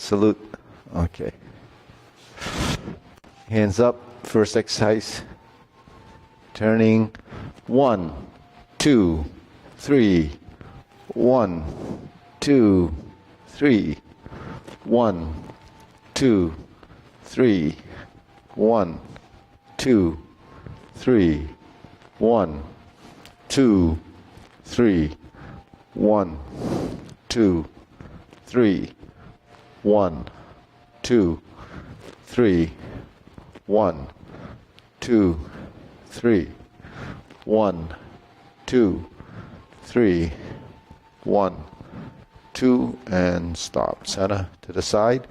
Salute. Okay. Hands up. First exercise. Turning. 1, 2, 3. 1, 2, 3. 1, 2, 3. 1, 2, 3. 1, 2, 3. 1, 2, 3. 1, 2, 3. 1, 2, 3. 1, 2, 3. 1, 2, and stop. Center to the side.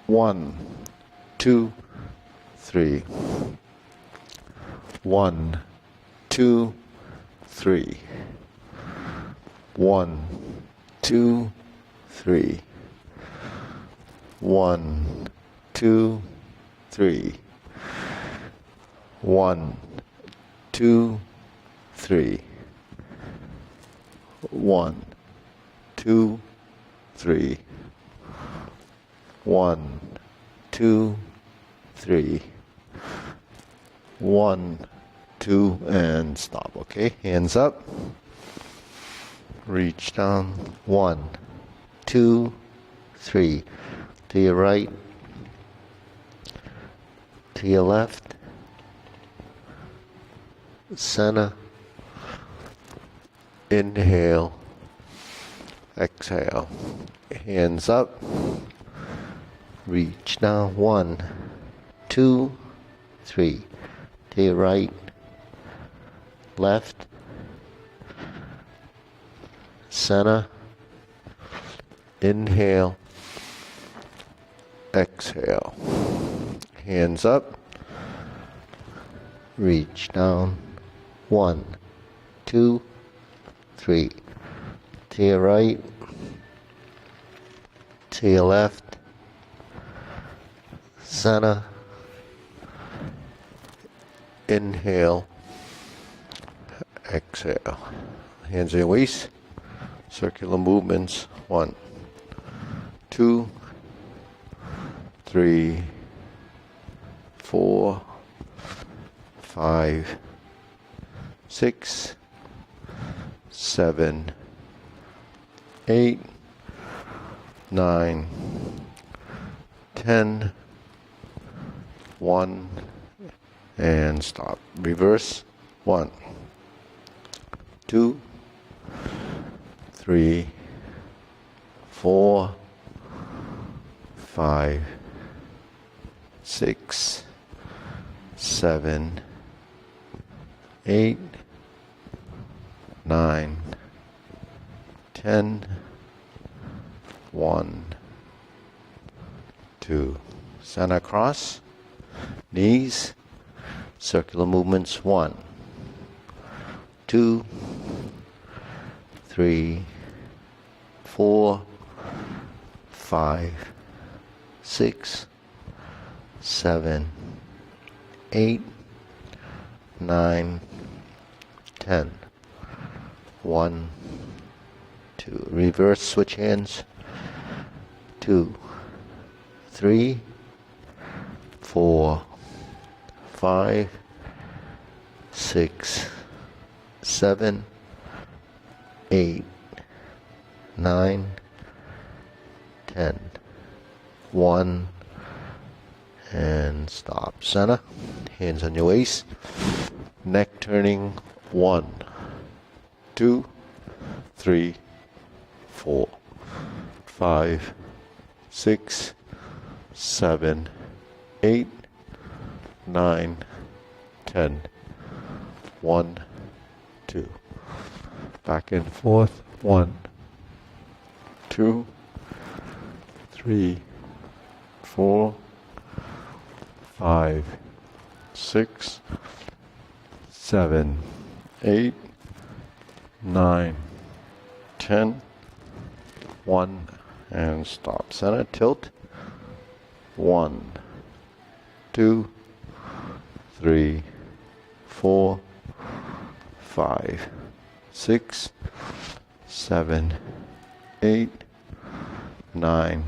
1, 2, 3. 1, 2, 3. 1, 2, 3. 1, 2, 3. 1, 2, 3. 1, 2, 3. 1, 2, 3. 1, 2, and stop. Okay, hands up. Reach down. 1, 2, 3. To your right. To your left. Center. Inhale. Exhale. Hands up. Reach down. 1, 2, 3. To your right. Left. Center. Inhale. Exhale. Hands up. Reach down. 1, 2, 3. To your right. To your left. Center. Inhale. Exhale. Hands in your waist. Circular movements. 1, 2, 3, 4, 5, 6, 7, 8, 9, 10. 1, and stop. Reverse. 1, 2, 3, 4, 5, 6, 7, 8, 9, 10. 1, 2. Center cross. Knees. Circular movements. 1, 2, 3, 4, 5, 6, 7, 8, 9, 10. 1, 2. Reverse. Switch hands. 2, 3, 4, 5, 6, 7, 8, 9, 10. 1, and stop. Center. Hands on your waist. Neck turning. 1, 2, 3, 4, 5, 6, 7, 8, 9, 10. 1, 2. Back and forth. 1, 2, 3, 4, 5, 6, 7, 8, 9, 10. 1, and stop. Center. Tilt. 1, 2, 3, 4, 5, 6, 7, 8, 9,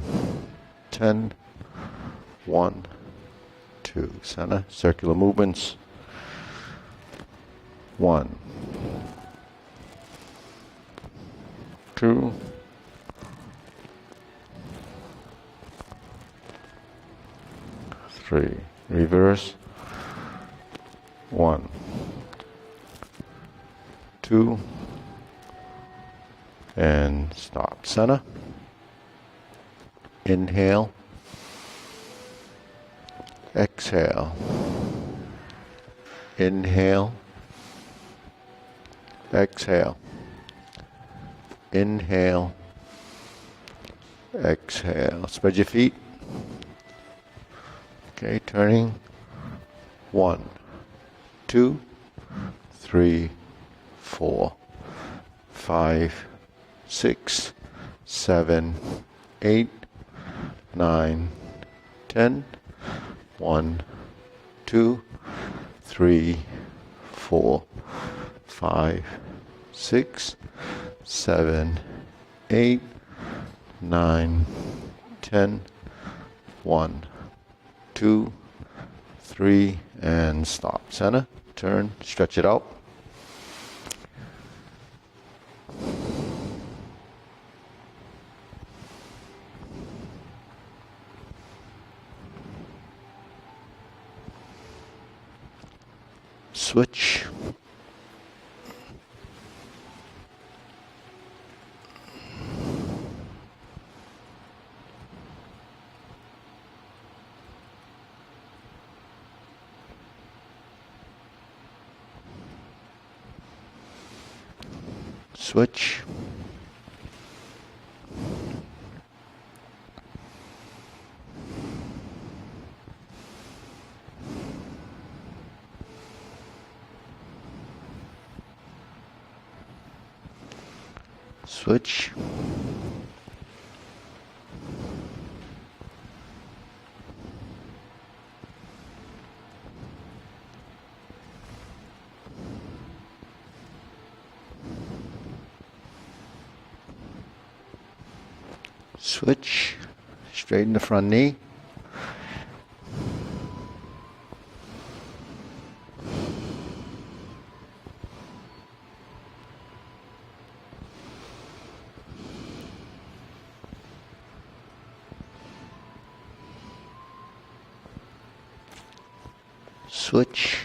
10, 1, 2. Center, circular movements. 1, 2, 3. Reverse. 1, 2, and stop. Center. Inhale. Exhale. Inhale. Exhale. Inhale. Exhale. Spread your feet. Okay, turning. 1, 2, 3, 4, 5, 6, 7, 8, 9, 10. 1, 2, 3, 4, 5, 6, 7, 8, 9, 10. 1, 2, 3, and stop. Center, turn, stretch it out. Switch. Switch. Switch. Switch. Straighten the front knee. Switch.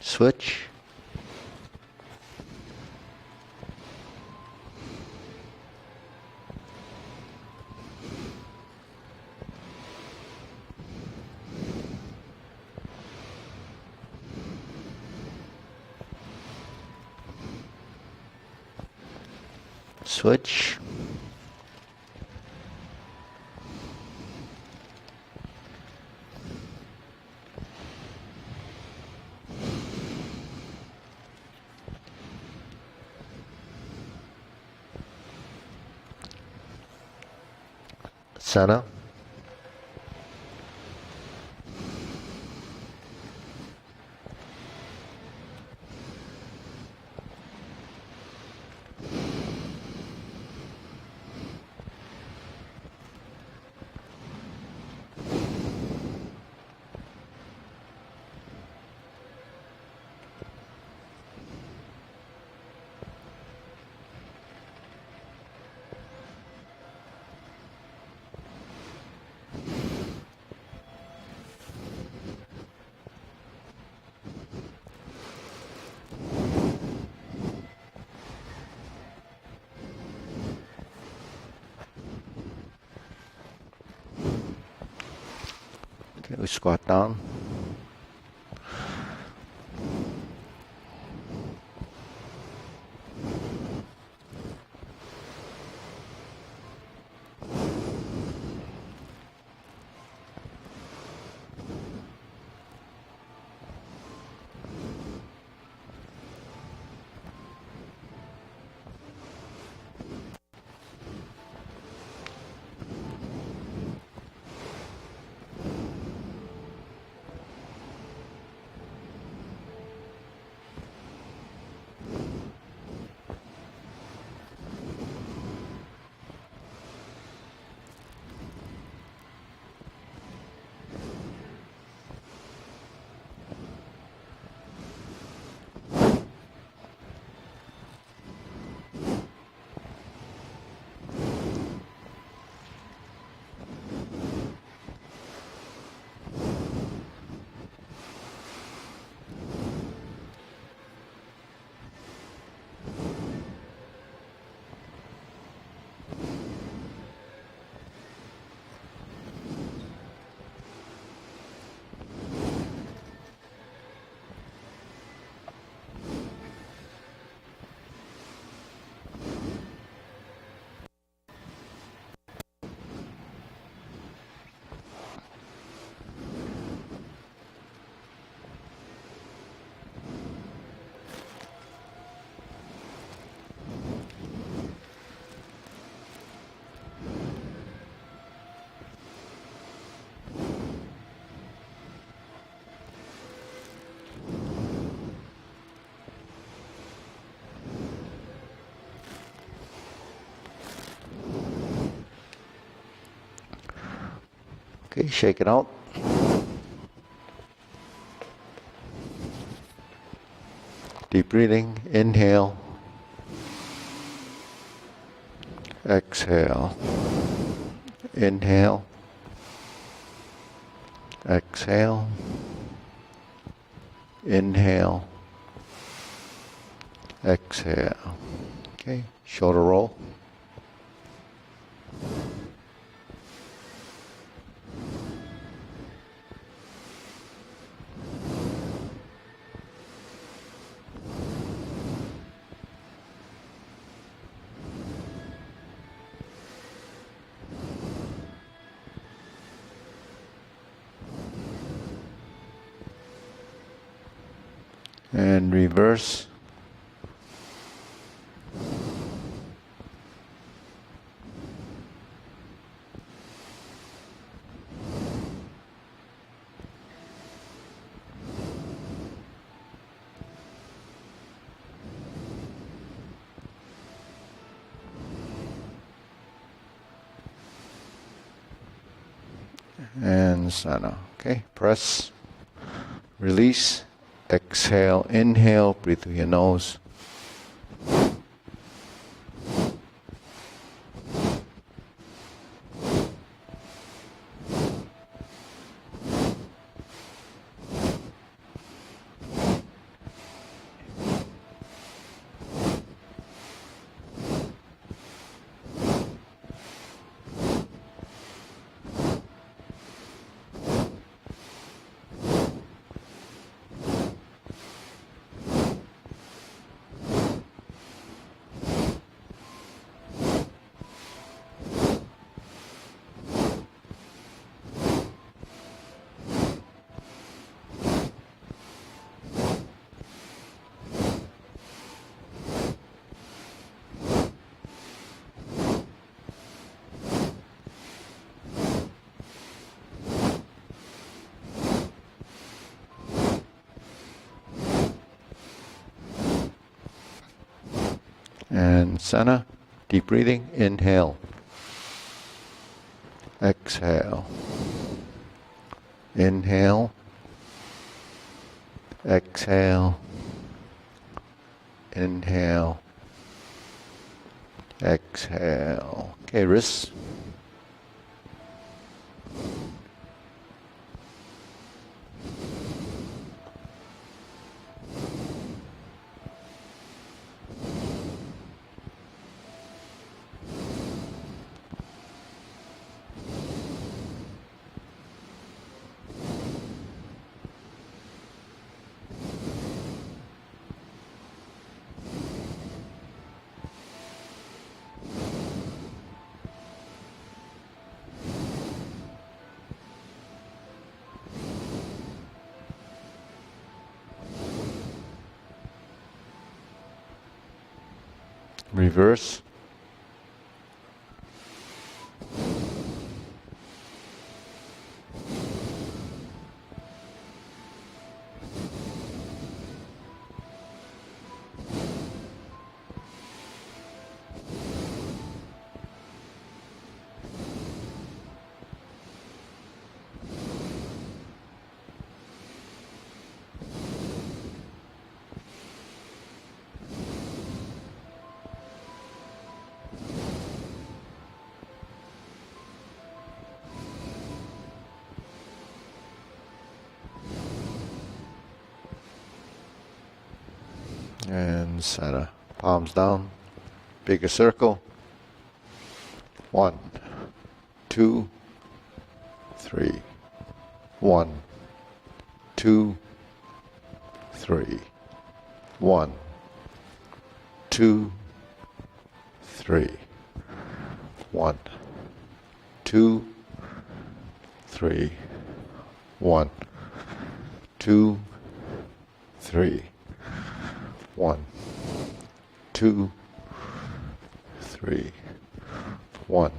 Switch. Switch. Center. Okay, we squat down. Okay, shake it out. Deep breathing, inhale, exhale, inhale, exhale, inhale, exhale. Okay, shoulder roll. And reverse. And sana. Okay, press, release, exhale, inhale, breathe through your nose. And sana, deep breathing, inhale, exhale, inhale, exhale, inhale, exhale. Okay, wrists. Reverse. And sana. Palms down. Bigger circle. 1, 2, 3. 1, 2, 3. 1, 2, 3. 1, 2, 3. 1, 2, 3. 1, 2, 3. 1,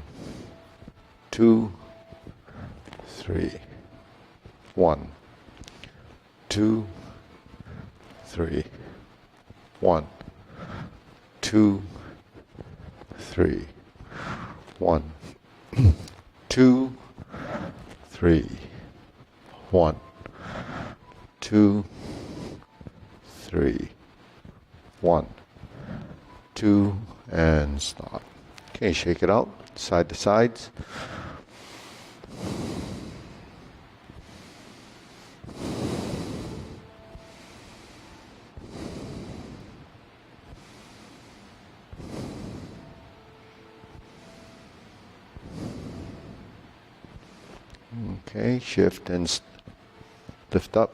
2, 3. 1, 2, 3. 1, 2, 3. 1, 2, 3, 1, 2, 3, 1, 2, and stop. Okay, shake it out, side to sides. Okay, shift and lift up.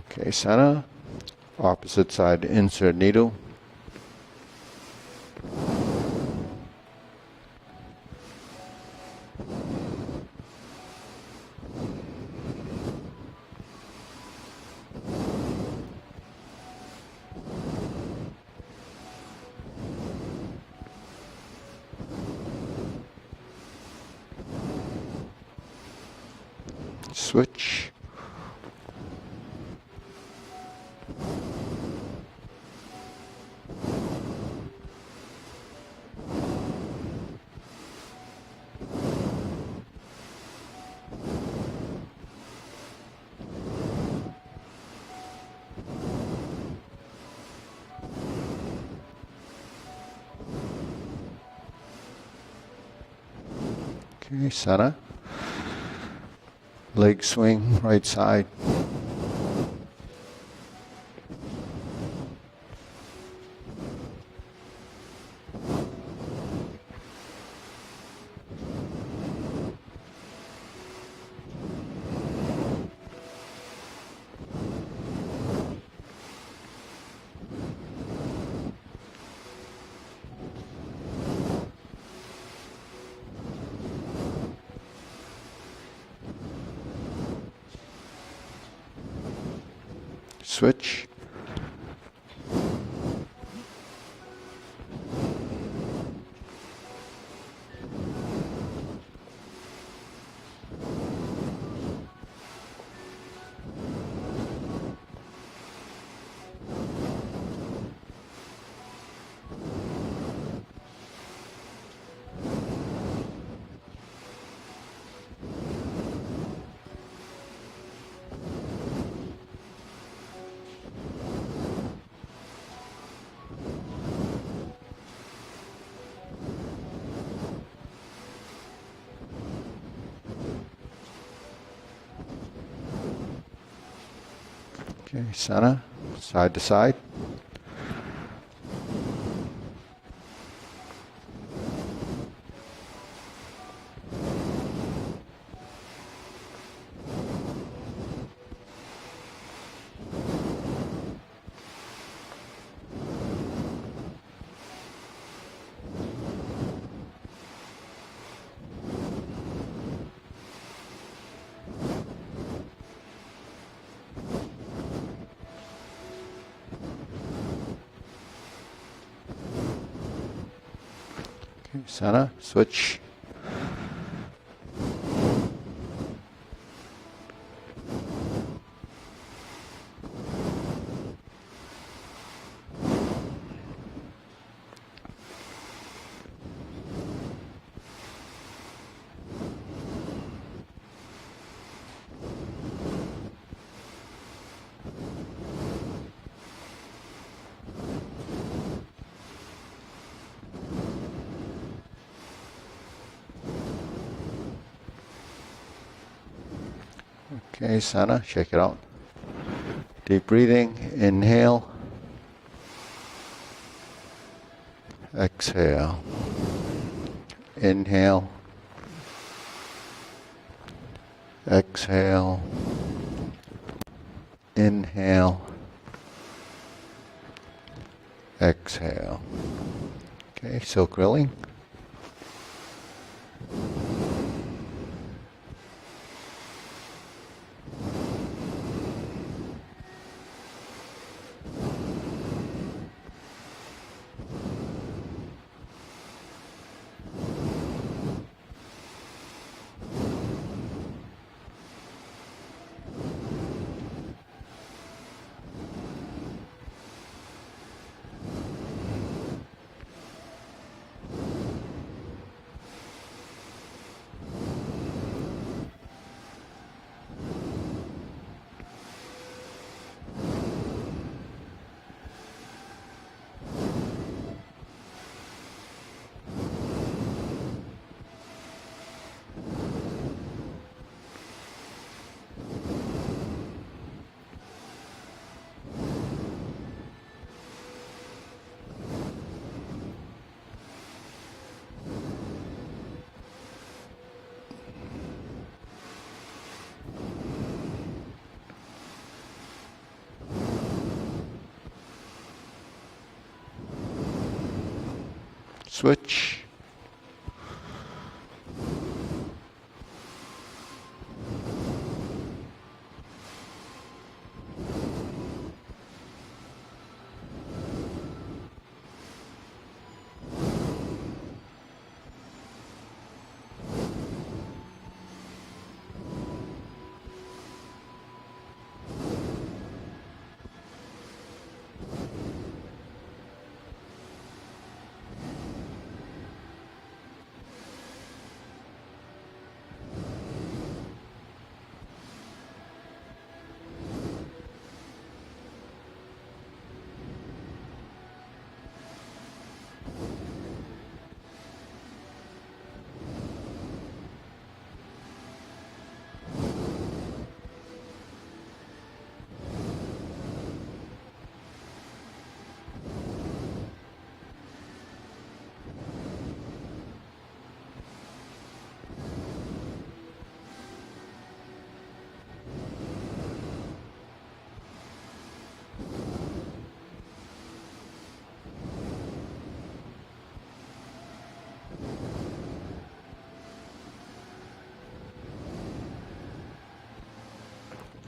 Okay, center, opposite side, insert needle. Switch. Okay, center. Leg swing, right side. Switch. Okay, center, side to side. Okay, center, switch. Okay, center, shake it out. Deep breathing, inhale, exhale, inhale, Exhale. Inhale. Exhale. Okay, silk grilling. Switch.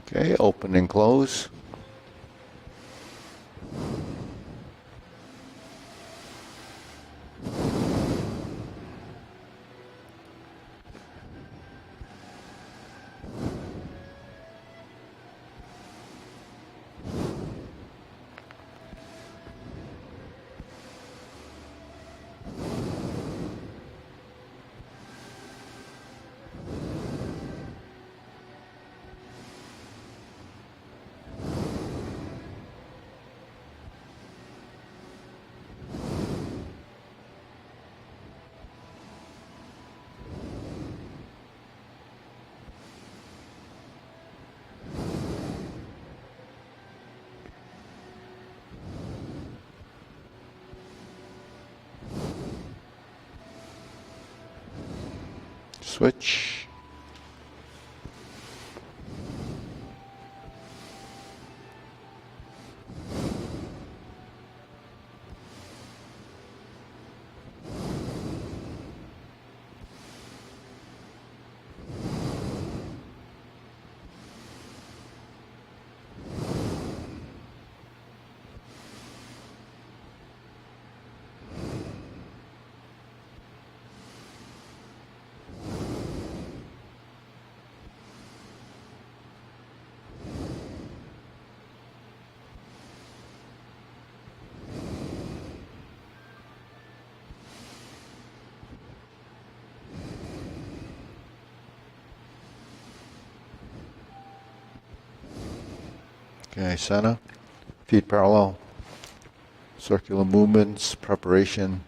Okay, open and close. Switch. Okay, center. Feet parallel. Circular movements, preparation.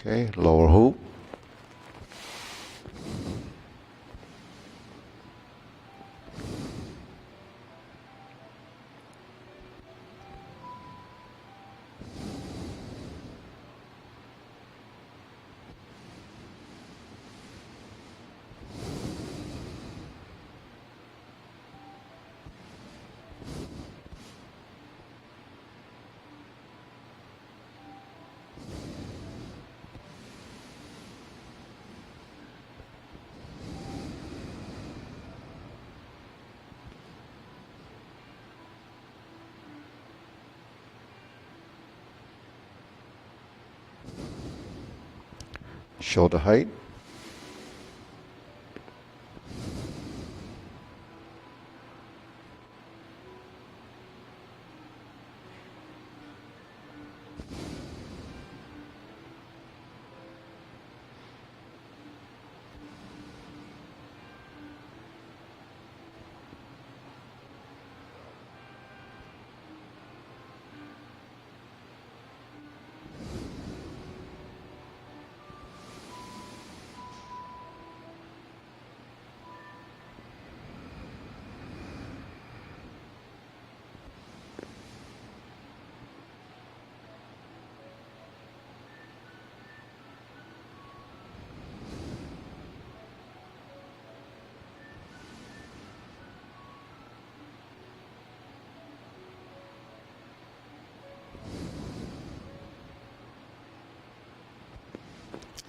Okay, lower hoop. Shoulder height.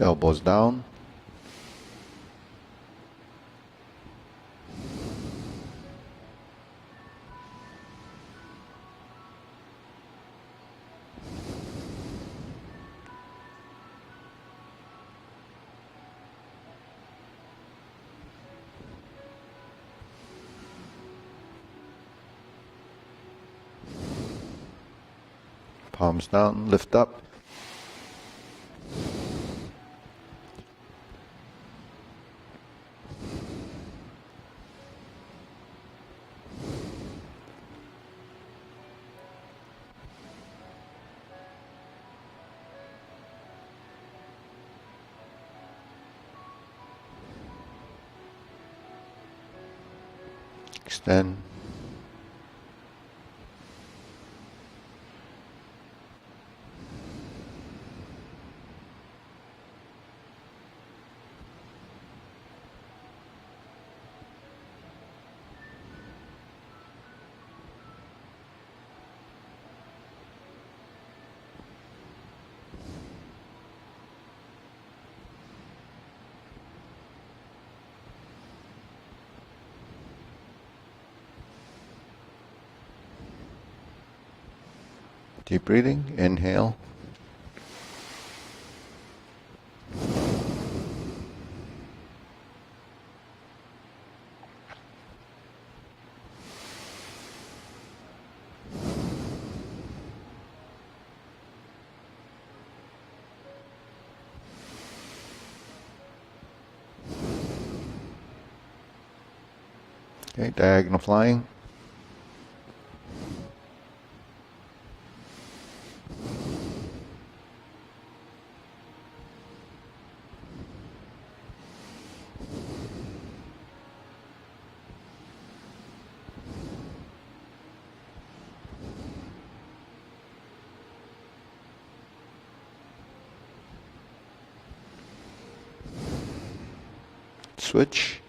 Elbows down. Palms down, lift up. Extend. Deep breathing, inhale. Okay, diagonal flying. Switch.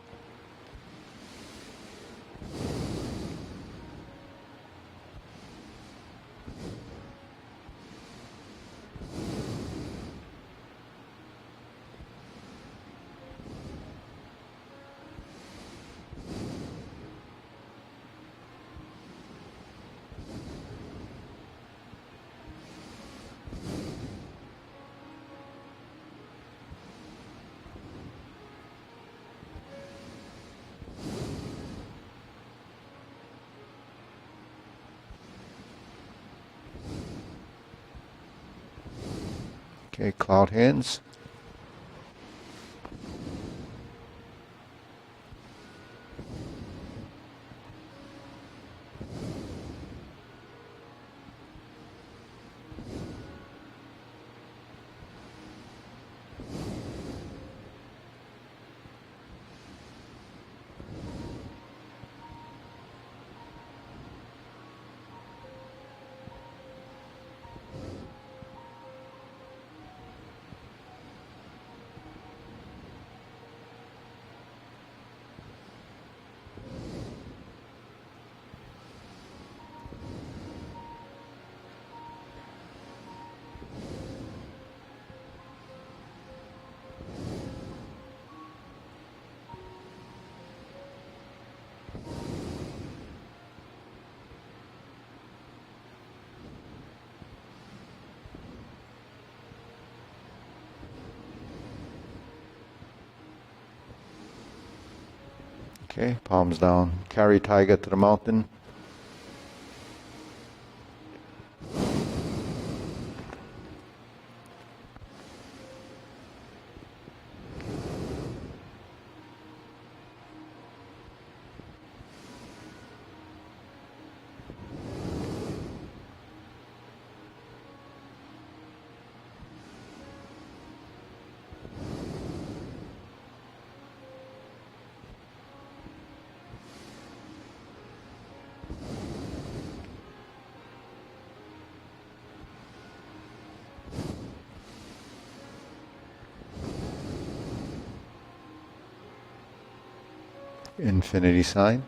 Okay, cloud hands. Okay, palms down. Carry tiger to the mountain. Infinity sign.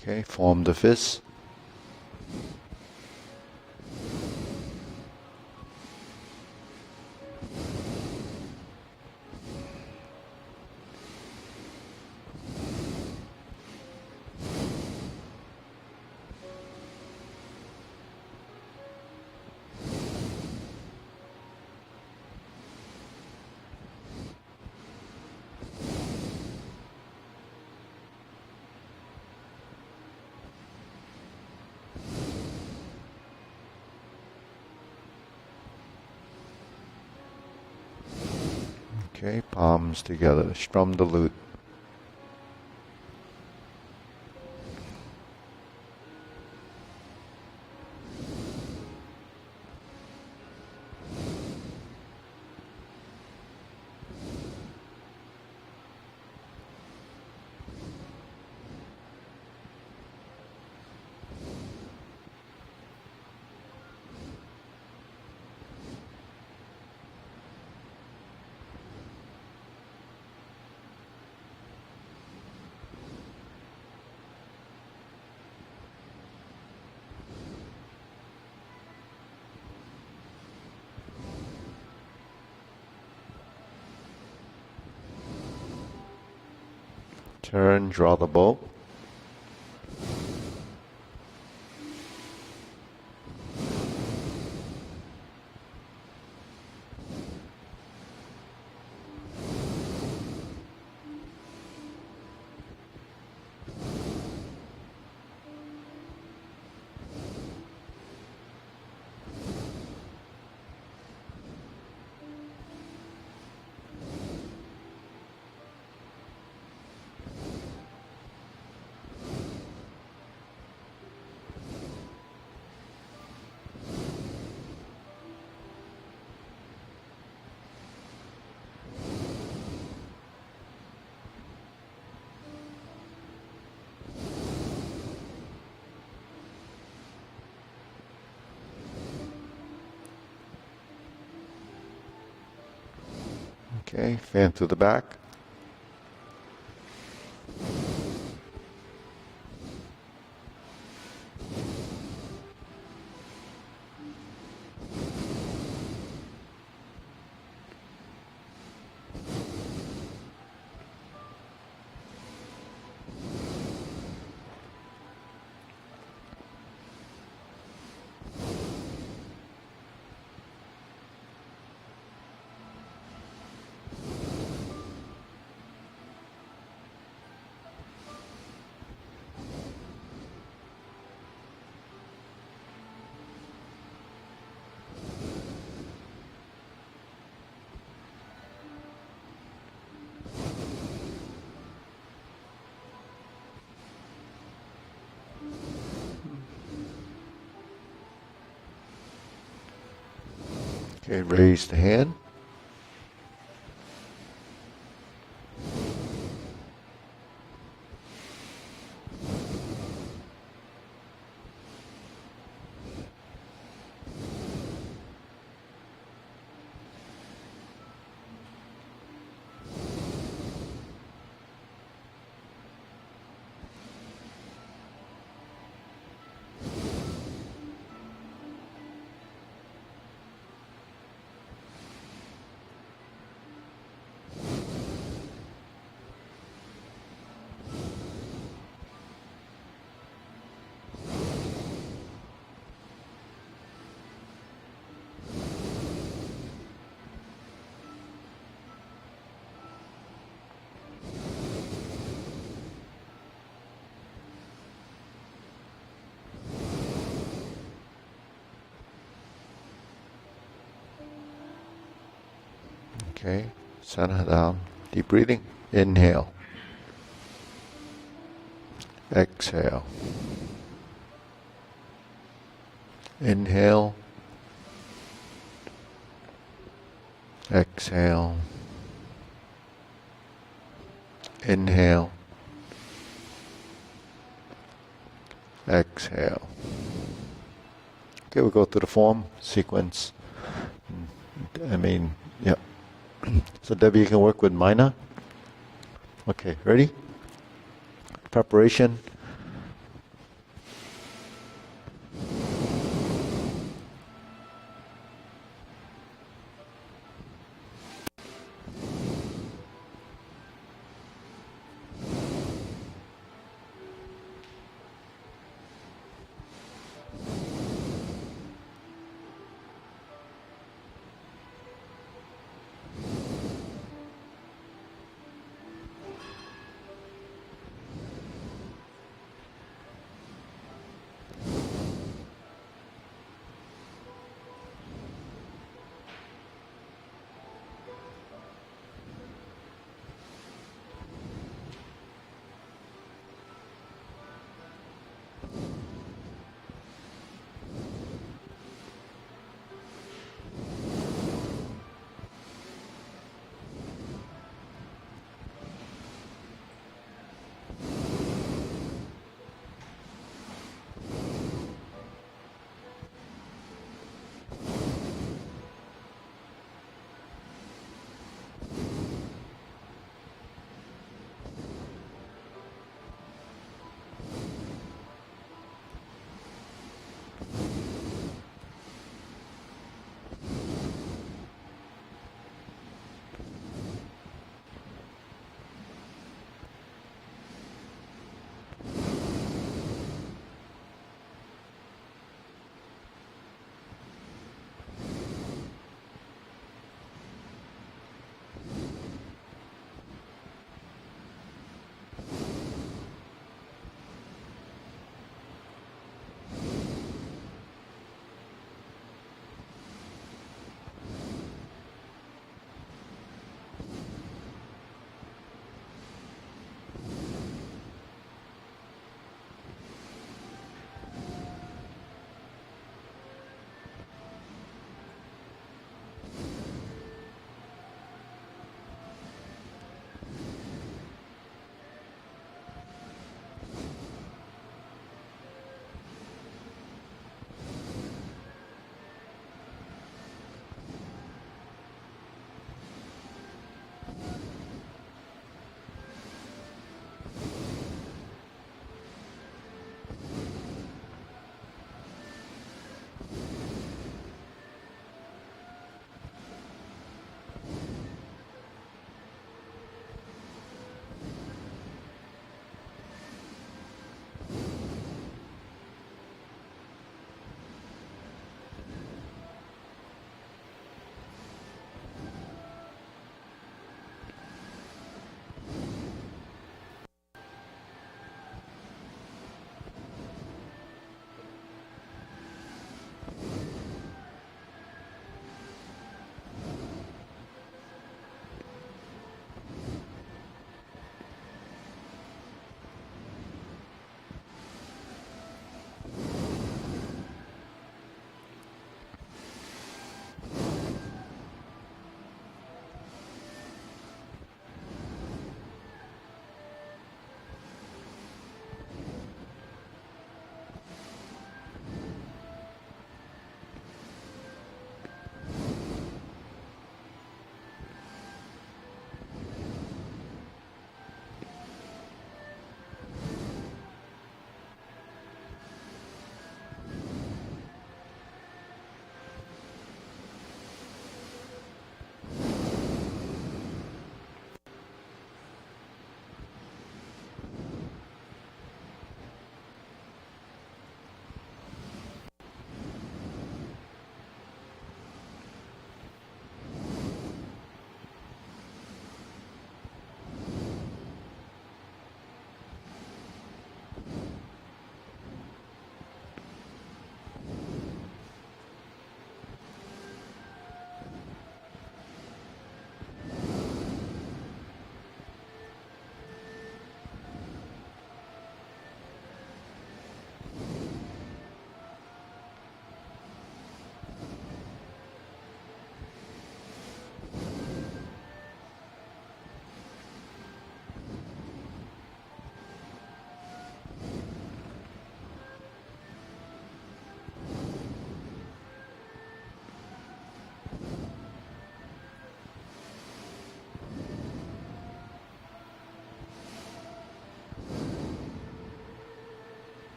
Okay, form the fist. Okay, palms together. Strum the lute. Turn, draw the bow. Okay, fan to the back. Okay, raise the hand. Okay, center down. Deep breathing. Inhale. Exhale. Inhale. Exhale. Inhale. Exhale. Okay, we'll go through the form sequence. Yeah. So Debbie, you can work with Mina. Okay, ready? Preparation.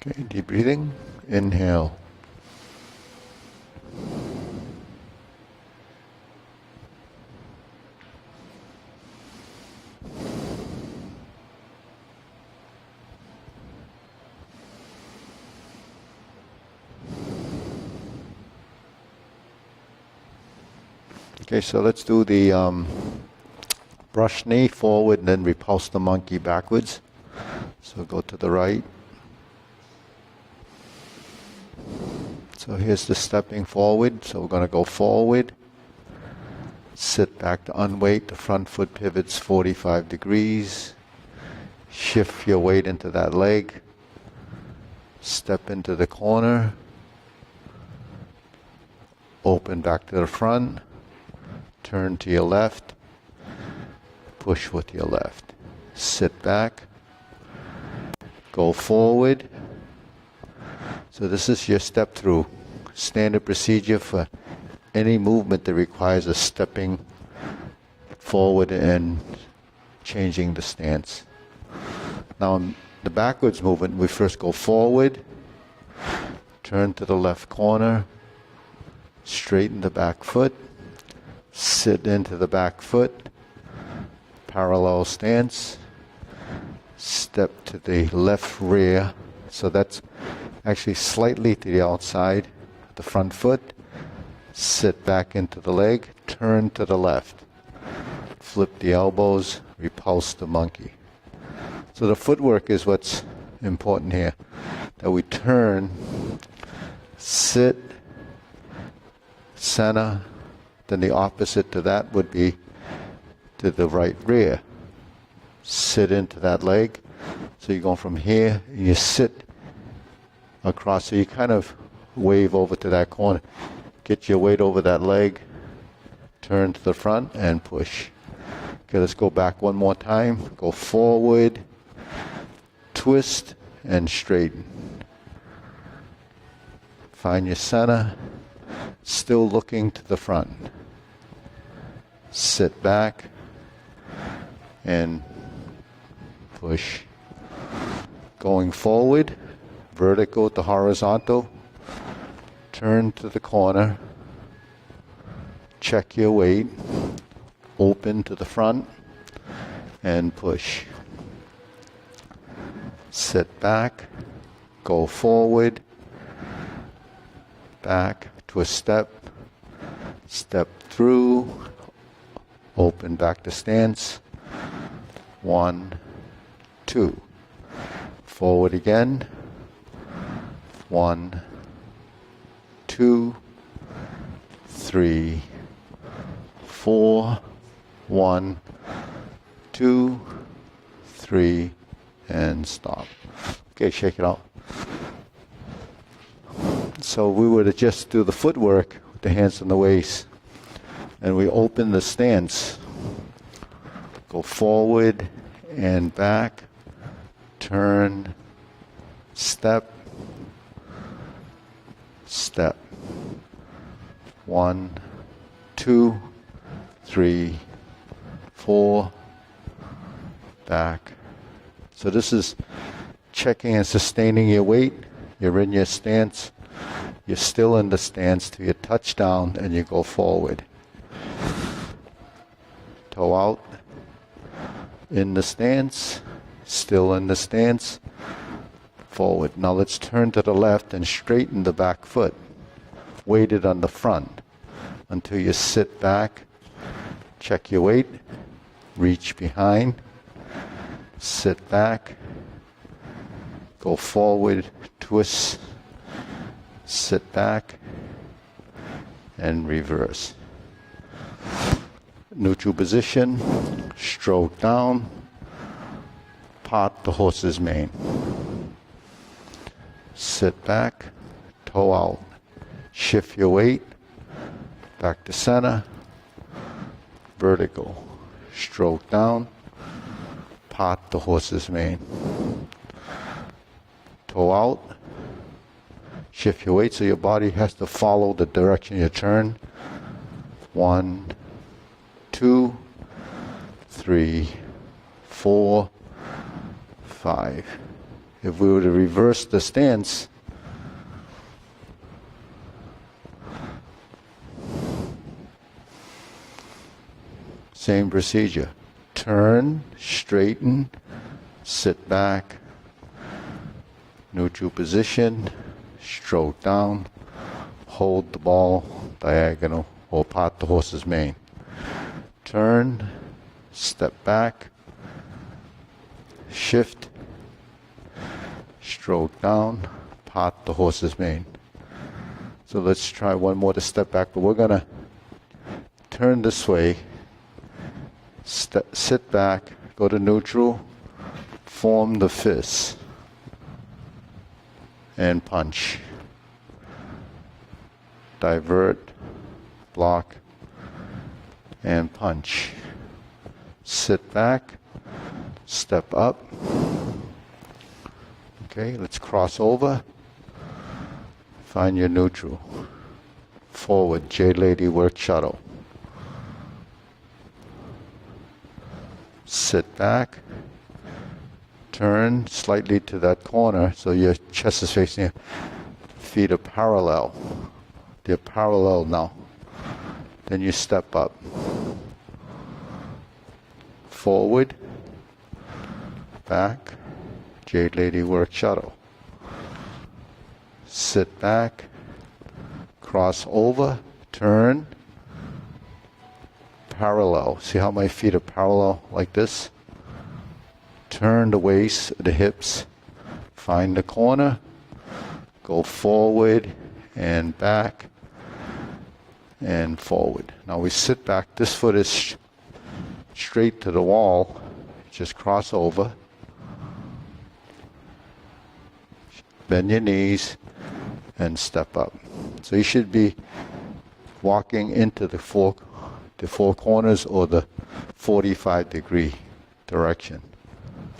Okay, deep breathing. Inhale. Okay, so let's do the brush knee forward and then repulse the monkey backwards. So go to the right. So here's the stepping forward. So we're going to go forward, sit back to unweight. The front foot pivots 45 degrees. Shift your weight into that leg. Step into the corner. Open back to the front. Turn to your left. Push with your left. Sit back. Go forward. So this is your step through. Standard procedure for any movement that requires a stepping forward and changing the stance. Now in the backwards movement, we first go forward, turn to the left corner, straighten the back foot, sit into the back foot, parallel stance, step to the left rear. So that's actually slightly to the outside, the front foot, sit back into the leg, turn to the left, flip the elbows, repulse the monkey. So the footwork is what's important here, that we turn, sit, center, then the opposite to that would be to the right rear. Sit into that leg. So you're going from here, and you sit across, so you kind of wave over to that corner. Get your weight over that leg, turn to the front, and push. Okay, let's go back one more time. Go forward, twist, and straighten. Find your center, still looking to the front. Sit back, and push. Going forward, vertical to horizontal, turn to the corner, check your weight, open to the front, and push. Sit back, go forward, back to a step, step through, open back to stance, 1, 2. Forward again, 1, 2, 3, 4, 1, 2, 3, and stop. Okay, shake it out. So we were to just do the footwork with the hands on the waist, and we open the stance. Go forward and back, turn, step, step. 1, 2, 3, 4, back. So this is checking and sustaining your weight. You're in your stance. You're still in the stance till you touch down and you go forward. Toe out. In the stance. Still in the stance. Forward. Now let's turn to the left and straighten the back foot. Weighted on the front until you sit back. Check your weight. Reach behind. Sit back. Go forward. Twist. Sit back. And reverse. Neutral position. Stroke down. Part the horse's mane. Sit back. Toe out. Shift your weight. Back to center. Vertical. Stroke down. Part the horse's mane. Toe out. Shift your weight so your body has to follow the direction you turn. 1, 2, 3, 4, 5. If we were to reverse the stance, same procedure. Turn, straighten, sit back, neutral position, stroke down, hold the ball diagonal or part the horse's mane. Turn, step back, shift, stroke down, part the horse's mane. So let's try one more to step back, but we're going to turn this way, sit back, go to neutral, form the fist, and punch. Divert, block, and punch. Sit back, step up. Okay, let's cross over. Find your neutral. Forward, Jade Lady work shuttle. Sit back. Turn slightly to that corner so your chest is facing you. Feet are parallel. They're parallel now. Then you step up. Forward. Back. Jade Lady work shuttle. Sit back. Cross over. Turn. Parallel. See how my feet are parallel like this? Turn the waist, the hips. Find the corner. Go forward and back and forward. Now we sit back. This foot is straight to the wall. Just cross over. Bend your knees and step up. So you should be walking into the four corners or the 45-degree direction.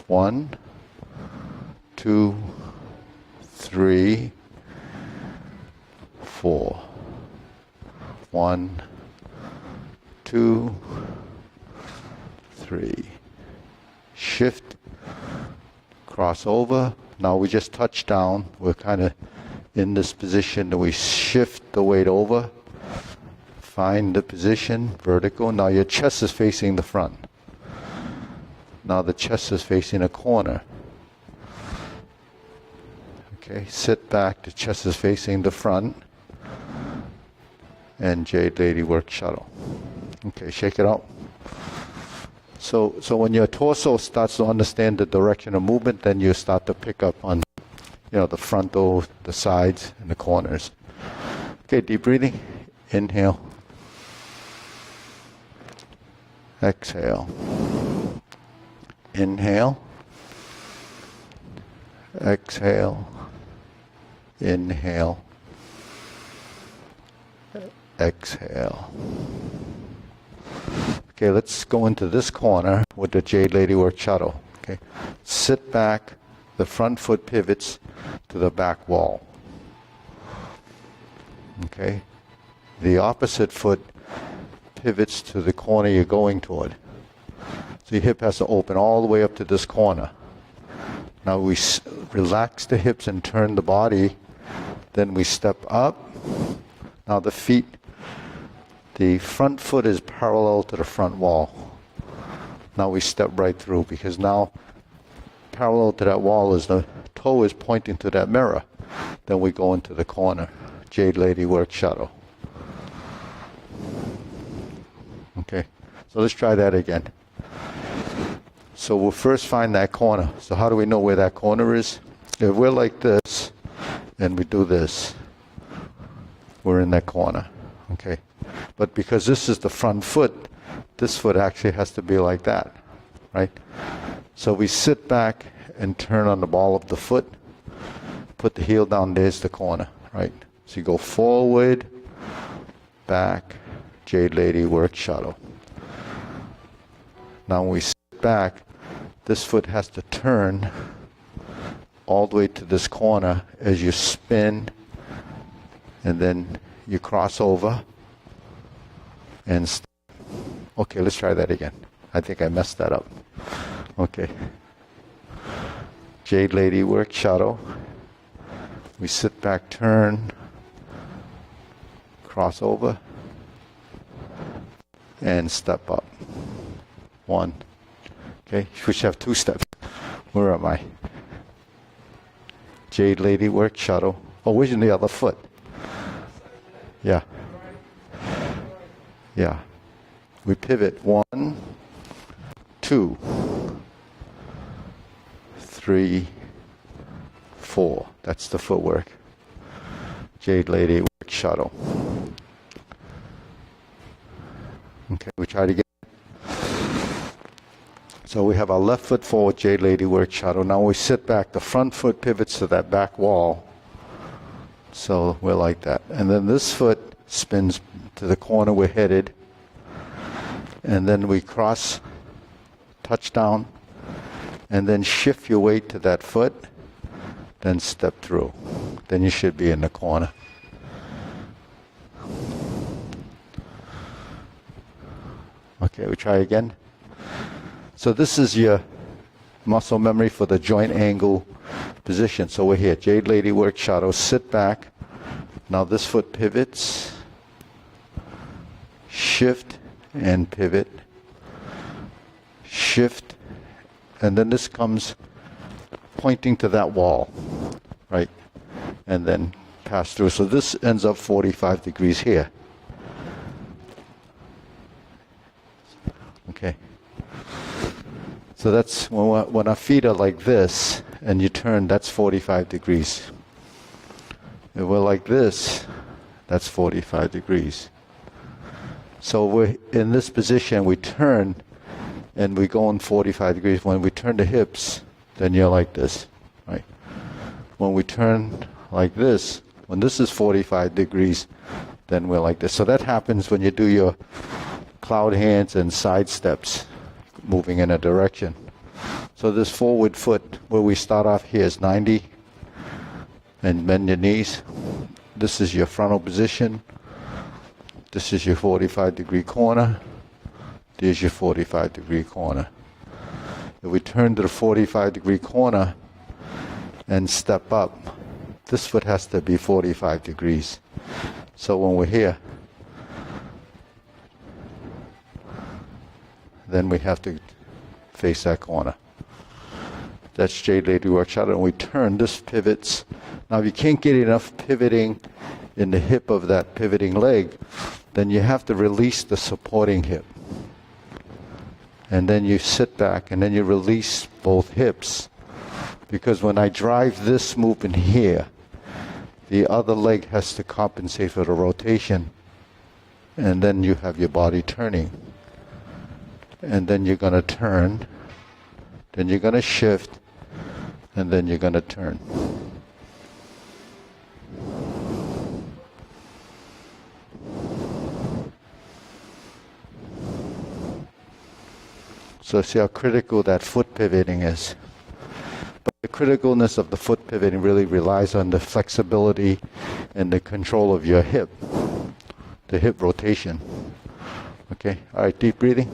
1, 2, 3, 4. 1, 2, 3. Shift, cross over. Now we just touch down. We're kind of in this position that we shift the weight over. Find the position, vertical. Now your chest is facing the front. Now the chest is facing a corner. Okay, sit back. The chest is facing the front. And Jade Lady work shuttle. Okay, shake it out. So when your torso starts to understand the direction of movement, then you start to pick up on, the frontal, the sides, and the corners. Okay, deep breathing. Inhale. Exhale. Inhale. Exhale. Inhale. Exhale. Okay, let's go into this corner with the Jade Lady work shuttle. Okay, sit back. The front foot pivots to the back wall. Okay, the opposite foot pivots to the corner you're going toward. So your hip has to open all the way up to this corner. Now we relax the hips and turn the body. Then we step up. Now the front foot is parallel to the front wall. Now we step right through, because now parallel to that wall is the toe is pointing to that mirror. Then we go into the corner. Jade Lady work shuttle. Okay, so let's try that again. So we'll first find that corner. So how do we know where that corner is? If we're like this and we do this, we're in that corner. Okay, but because this is the front foot, this foot actually has to be like that, right? So we sit back and turn on the ball of the foot, put the heel down, there's the corner, right? So you go forward, back, Jade Lady work shuttle. Now when we sit back, this foot has to turn all the way to this corner as you spin, and then you cross over and step. Okay, let's try that again. I think I messed that up. Okay. Jade Lady work, shadow. We sit back, turn, cross over, and step up. 1. Okay, we should have 2 steps. Where am I? Jade Lady work, shadow. Oh, where's the other foot? Yeah. Yeah. We pivot. 1, 2, 3, 4. That's the footwork. Jade Lady work, shadow. Okay, we try to get. So we have our left foot forward, Jade Lady work, shadow. Now we sit back. The front foot pivots to that back wall. So we're like that. And then this foot spins to the corner we're headed. And then we cross, touch down, and then shift your weight to that foot, then step through. Then you should be in the corner. Okay, we try again. So this is your muscle memory for the joint angle position. So we're here, Jade Lady work, shadow, sit back. Now this foot pivots, shift and pivot, shift, and then this comes pointing to that wall, right? And then pass through. So this ends up 45 degrees here. Okay. So that's when our feet are like this and you turn, that's 45 degrees. If we're like this, that's 45 degrees. So we're in this position, we turn and we go in 45 degrees. When we turn the hips, then you're like this, right? When we turn like this, when this is 45 degrees, then we're like this. So that happens when you do your cloud hands and side steps, moving in a direction. So this forward foot, where we start off here is 90, and bend your knees. This is your frontal position. This is your 45 degree corner. There's your 45 degree corner. If we turn to the 45 degree corner and step up, this foot has to be 45 degrees. So when we're here, then we have to face that corner. That's Jade Lady work, shadow, and we turn, this pivots. Now if you can't get enough pivoting in the hip of that pivoting leg, then you have to release the supporting hip. And then you sit back and then you release both hips. Because when I drive this movement here, the other leg has to compensate for the rotation. And then you have your body turning. And then you're going to turn, then you're going to shift, and then you're going to turn. So see how critical that foot pivoting is. But the criticalness of the foot pivoting really relies on the flexibility and the control of your hip, the hip rotation. Okay, all right, deep breathing.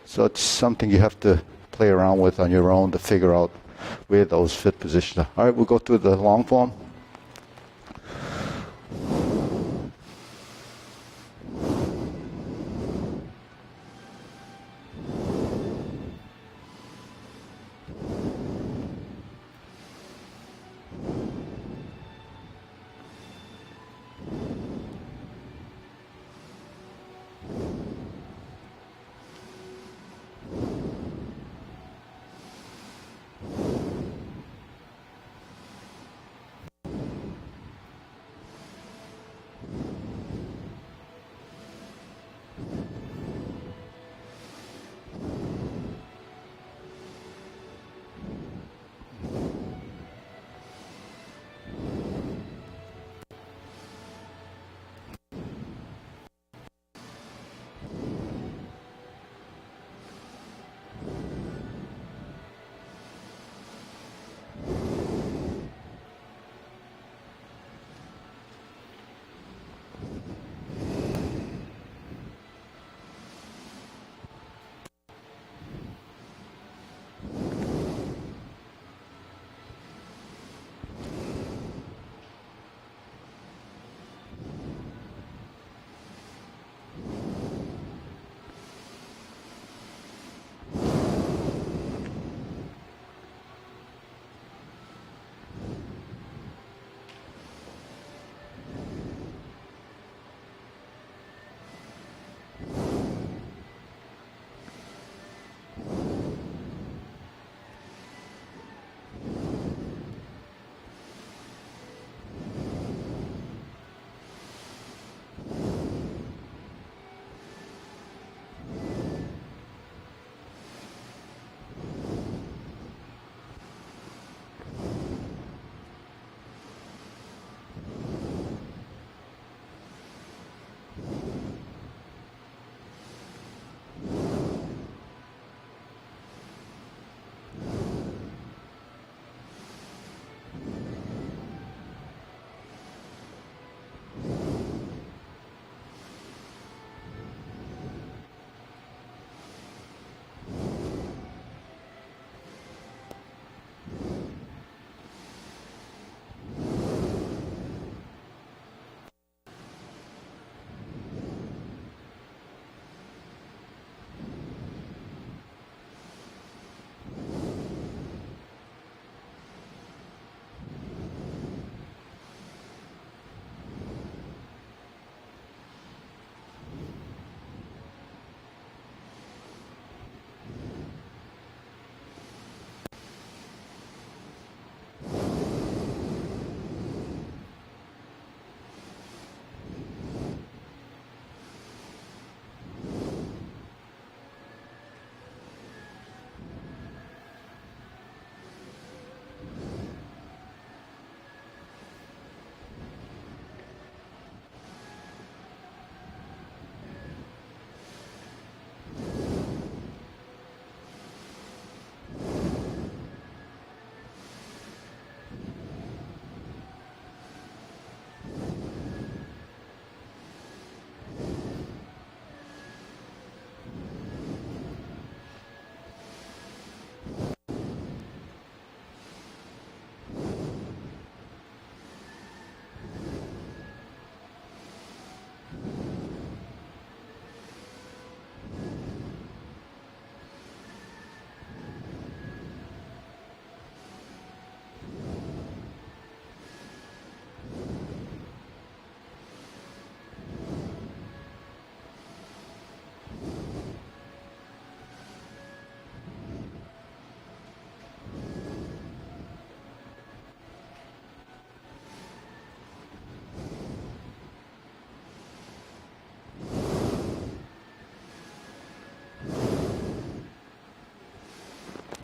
So it's something you have to play around with on your own to figure out where those fit positions are. All right, we'll go through the long form.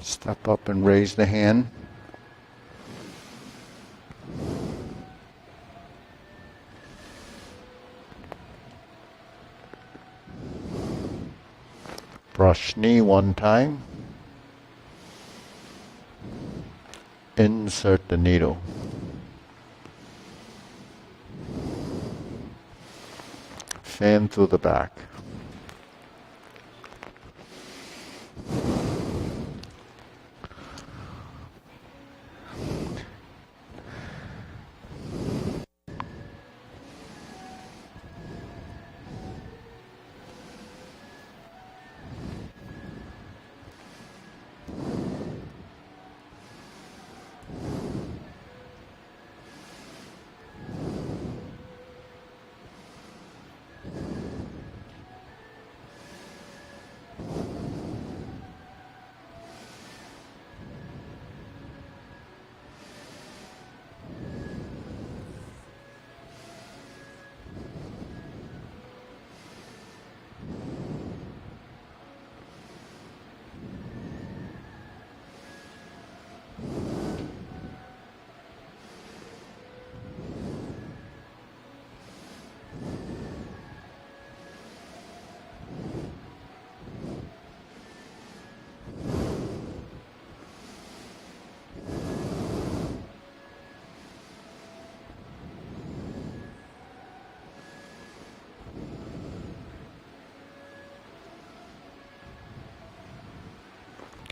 Step up and raise the hand. Brush knee one time. Insert the needle. Fan through the back.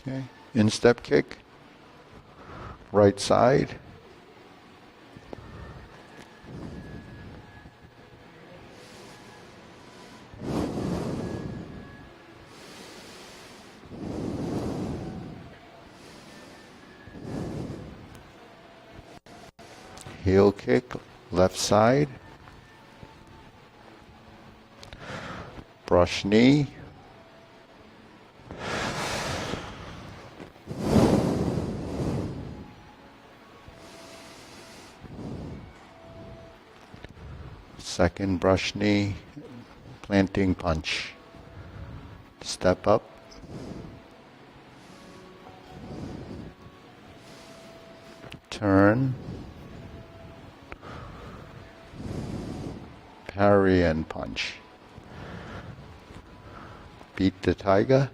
Okay, instep kick, right side. Heel kick, left side. Brush knee. Second brush knee, planting punch. Step up. Turn. Parry and punch. Beat the tiger.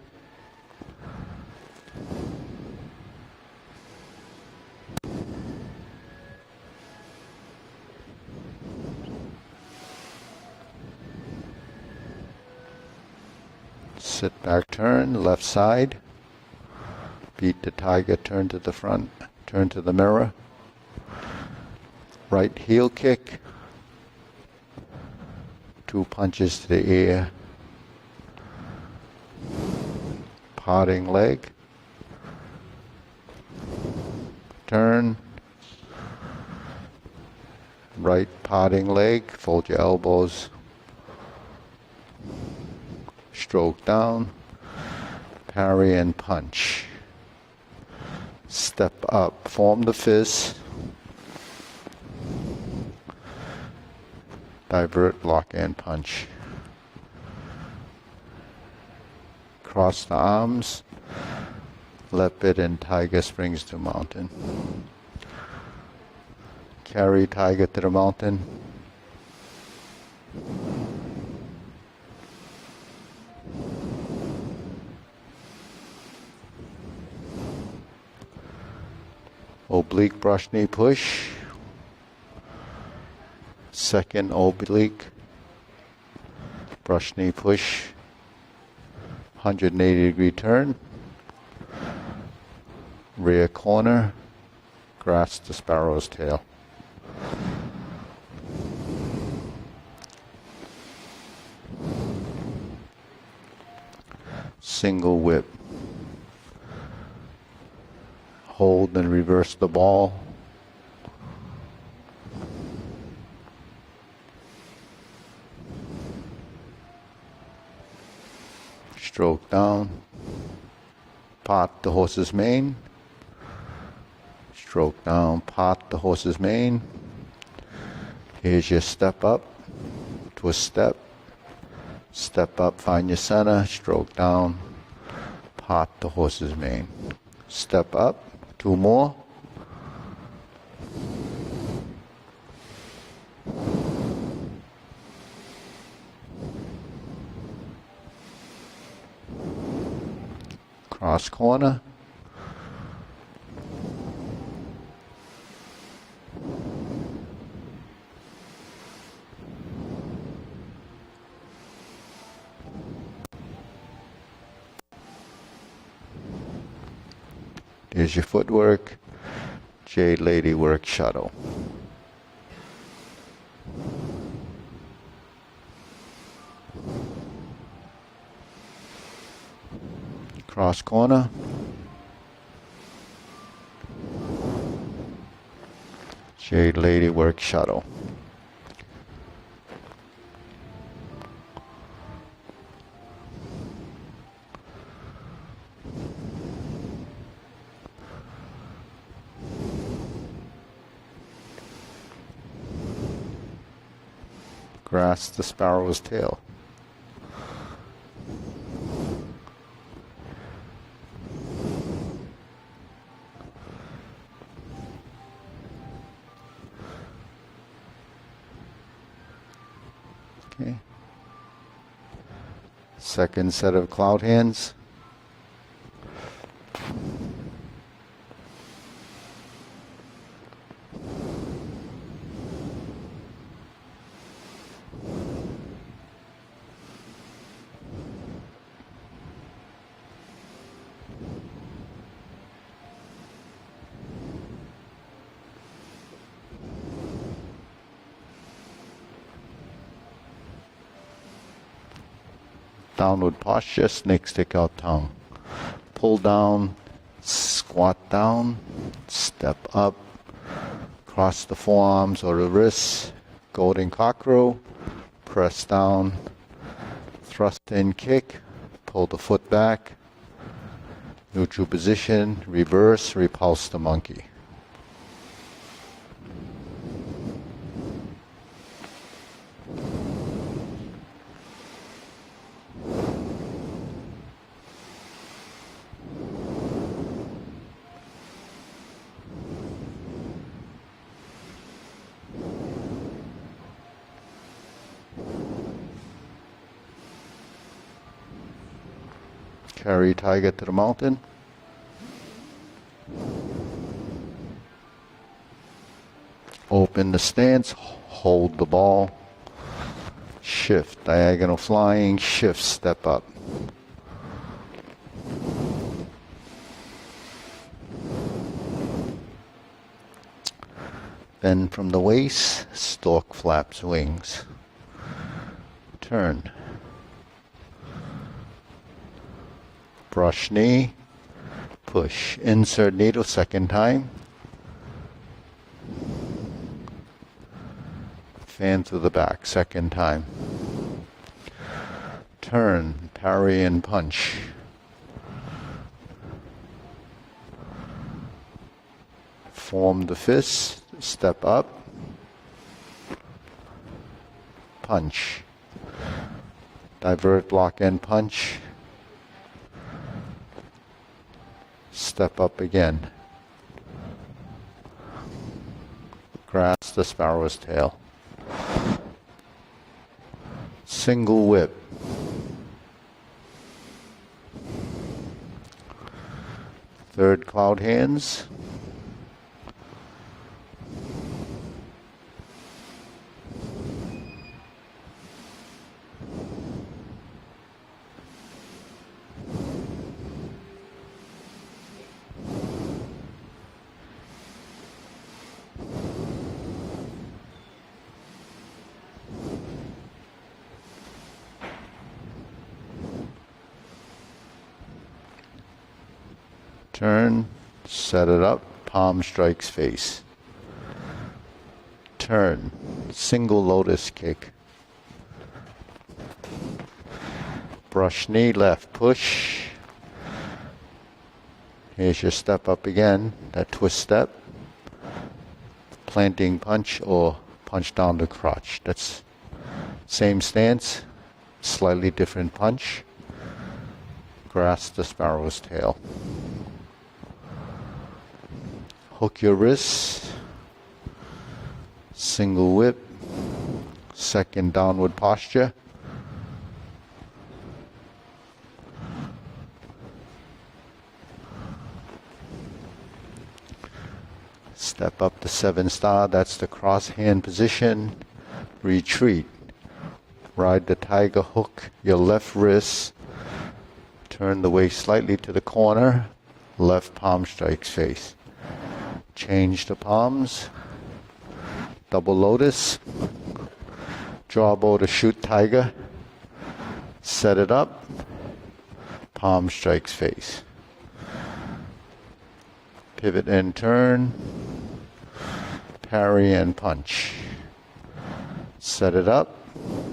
Sit back, turn, left side. Beat the tiger, turn to the front, turn to the mirror. Right heel kick. 2 punches to the ear. Parting leg. Turn. Right parting leg, fold your elbows. Stroke down, parry and punch. Step up, form the fist. Divert, lock and punch. Cross the arms, leopard and tiger springs to mountain. Carry tiger to the mountain. Oblique brush knee push. Second oblique brush knee push. 180-degree turn. Rear corner. Grasp the sparrow's tail. Single whip. Hold and reverse the ball. Stroke down. Pot the horse's mane. Stroke down, pot the horse's mane. Here's your step up. Twist step. Step up, find your center. Stroke down. Pot the horse's mane. step up, 2 more. Cross corner. Here's your footwork, Jade Lady work shuttle. Cross corner. Jade Lady work shuttle. Grasp the sparrow's tail. Okay. Second set of cloud hands. Downward posture, snake stick out tongue. Pull down, squat down, step up, cross the forearms or the wrists, golden cockrow, press down, thrust in kick, pull the foot back, neutral position, reverse, repulse the monkey. Carry tiger to the mountain. Open the stance, hold the ball, shift, diagonal flying, shift, step up. Bend from the waist, stork flaps wings. Turn. Brush knee, push, insert needle second time. Fan to the back second time. Turn, parry and punch. Form the fist, step up, punch. Divert, block and punch. Step up again. Grasp the sparrow's tail. Single whip. Third cloud hands. Turn, set it up, palm strikes face. Turn, single lotus kick. Brush knee, left push. Here's your step up again, that twist step. Planting punch or punch down the crotch. That's same stance, slightly different punch. Grasp the sparrow's tail. Hook your wrists. Single whip. Second downward posture. Step up to 7-star. That's the cross hand position. Retreat. Ride the tiger, hook your left wrist. Turn the waist slightly to the corner. Left palm strikes face. Change the palms. Double lotus. Draw bow to shoot tiger. Set it up. Palm strikes face. Pivot and turn. Parry and punch. Set it up.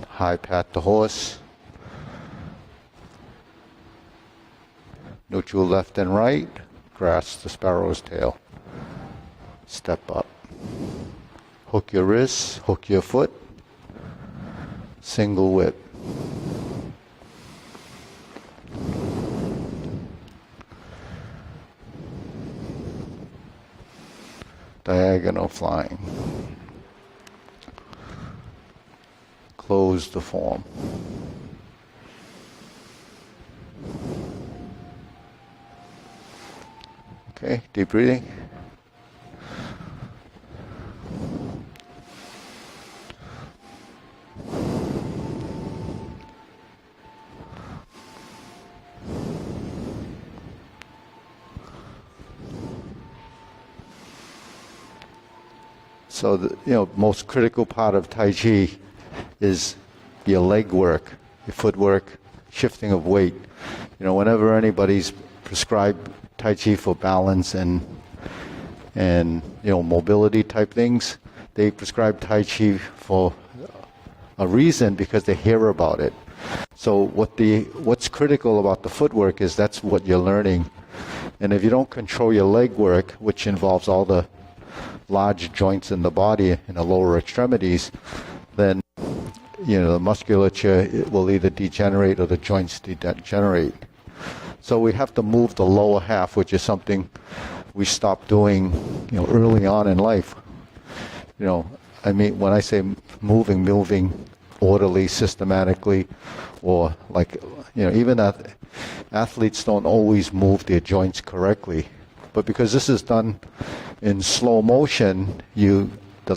High pat the horse. Neutral left and right. Grasp the sparrow's tail. Step up. Hook your wrists. Hook your foot. Single whip. Diagonal flying. Close the form. Okay, deep breathing. So the most critical part of Tai Chi is your leg work, your footwork, shifting of weight. Whenever anybody's prescribed Tai Chi for balance and mobility type things, they prescribe Tai Chi for a reason, because they hear about it. So what's critical about the footwork is that's what you're learning. And if you don't control your leg work, which involves all the large joints in the body in the lower extremities, then the musculature will either degenerate or the joints degenerate. So we have to move the lower half, which is something we stopped doing early on in life. When I say moving orderly, systematically, or even athletes don't always move their joints correctly. But because this is done in slow motion, the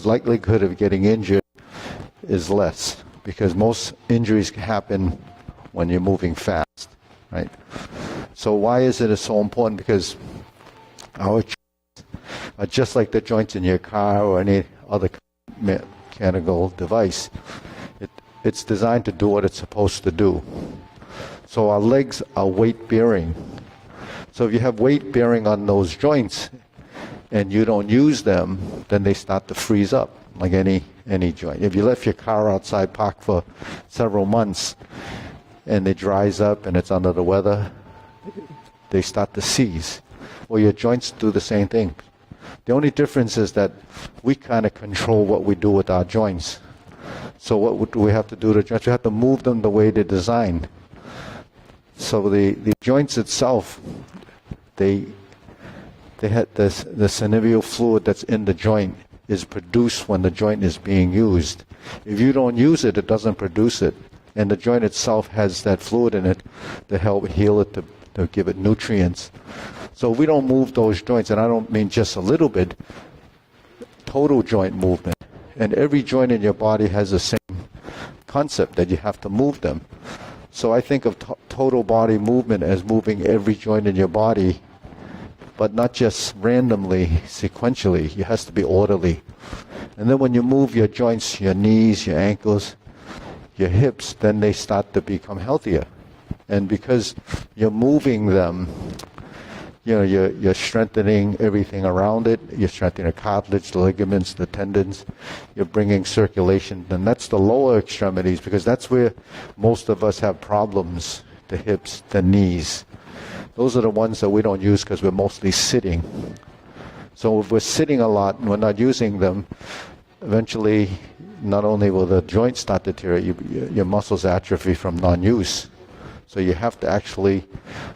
likelihood of getting injured is less, because most injuries happen when you're moving fast, right? So why is it so important? Because our joints are just like the joints in your car or any other mechanical device. It's designed to do what it's supposed to do. So our legs are weight bearing. So if you have weight bearing on those joints and you don't use them, then they start to freeze up like any joint. If you left your car outside parked for several months and it dries up and it's under the weather, they start to seize. Well, your joints do the same thing. The only difference is that we kind of control what we do with our joints. So what do we have to do to joints? We have to move them the way they're designed. So the joints itself, they had the synovial fluid that's in the joint is produced when the joint is being used. If you don't use it, it doesn't produce it. And the joint itself has that fluid in it to help heal it, to give it nutrients. So if we don't move those joints, and I don't mean just a little bit, total joint movement. And every joint in your body has the same concept, that you have to move them. So I think of total body movement as moving every joint in your body, but not just randomly, sequentially. It has to be orderly. And then when you move your joints, your knees, your ankles, your hips, then they start to become healthier. And because you're moving them, you're strengthening everything around it. You're strengthening the cartilage, the ligaments, the tendons. You're bringing circulation. And that's the lower extremities, because that's where most of us have problems, the hips, the knees. Those are the ones that we don't use because we're mostly sitting. So if we're sitting a lot and we're not using them, eventually not only will the joints start to deteriorate, your muscles atrophy from non-use. So you have to actually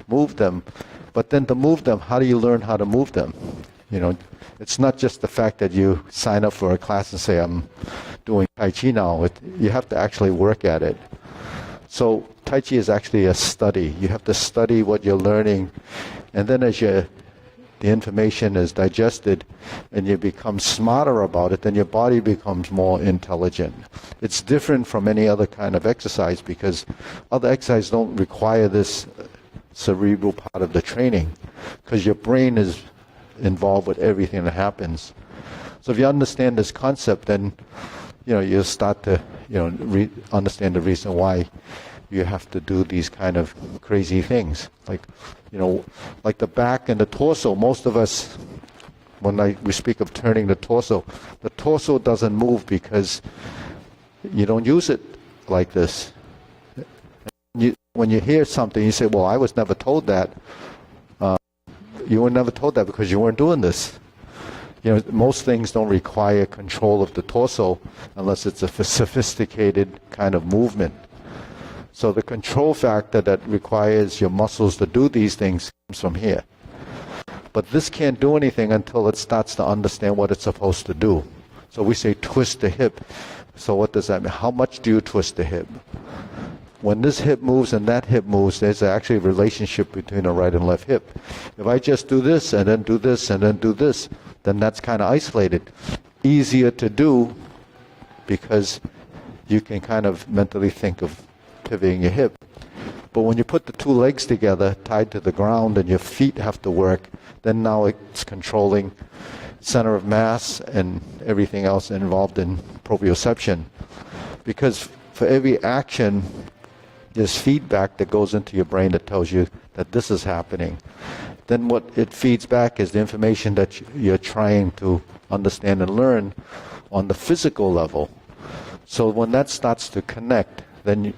move them. But then to move them, how do you learn how to move them? It's not just the fact that you sign up for a class and say, I'm doing Tai Chi now. You have to actually work at it. So Tai Chi is actually a study. You have to study what you're learning, and then as the information is digested and you become smarter about it, then your body becomes more intelligent. It's different from any other kind of exercise because other exercises don't require this cerebral part of the training because your brain is involved with everything that happens. So if you understand this concept, then you'll start to understand the reason why you have to do these kind of crazy things, like the back and the torso. Most of us, when we speak of turning the torso doesn't move because you don't use it like this. When you hear something, you say, well, I was never told that. You were never told that because you weren't doing this. Most things don't require control of the torso unless it's a sophisticated kind of movement. So the control factor that requires your muscles to do these things comes from here. But this can't do anything until it starts to understand what it's supposed to do. So we say twist the hip. So what does that mean? How much do you twist the hip? When this hip moves and that hip moves, there's actually a relationship between the right and left hip. If I just do this and then do this and then do this, then that's kind of isolated. Easier to do because you can kind of mentally think of pivoting your hip. But when you put the two legs together, tied to the ground, and your feet have to work, then now it's controlling center of mass and everything else involved in proprioception. Because for every action, there's feedback that goes into your brain that tells you that this is happening. Then what it feeds back is the information that you're trying to understand and learn on the physical level. So when that starts to connect, then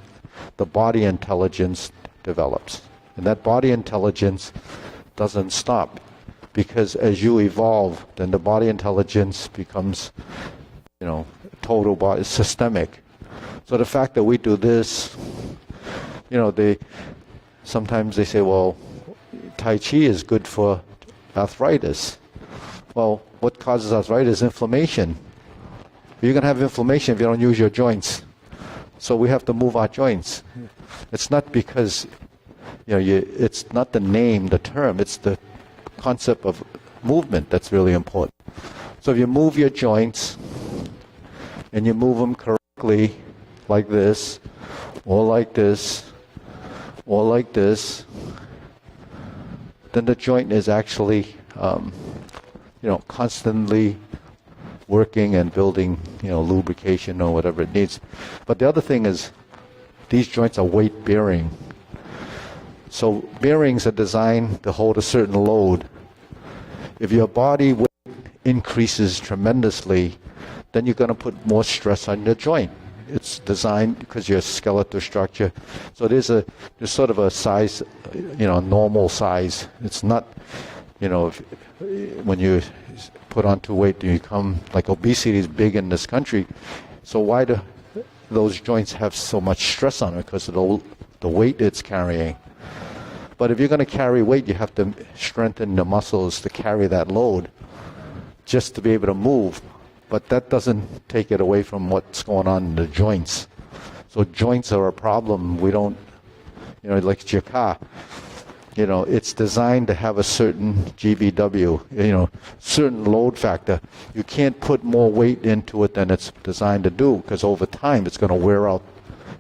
the body intelligence develops. And that body intelligence doesn't stop because as you evolve, then the body intelligence becomes, total body, systemic. So the fact that we do this, sometimes they say, well, Tai Chi is good for arthritis. Well, what causes arthritis? Inflammation. You're going to have inflammation if you don't use your joints. So we have to move our joints. It's not because, it's not the name, the term, it's the concept of movement that's really important. So if you move your joints and you move them correctly, like this, or like this, or like this, then the joint is actually, constantly working and building, lubrication or whatever it needs. But the other thing is, these joints are weight bearing. So bearings are designed to hold a certain load. If your body weight increases tremendously, then you're going to put more stress on your joint. It's designed because your skeletal structure. So there's sort of a size, normal size. It's not, when you put on too weight, you become like obesity is big in this country. So why do those joints have so much stress on it? Because of the weight it's carrying. But if you're going to carry weight, you have to strengthen the muscles to carry that load just to be able to move. But that doesn't take it away from what's going on in the joints. So joints are a problem. We don't, like your car, it's designed to have a certain GVW, certain load factor. You can't put more weight into it than it's designed to do because over time it's going to wear out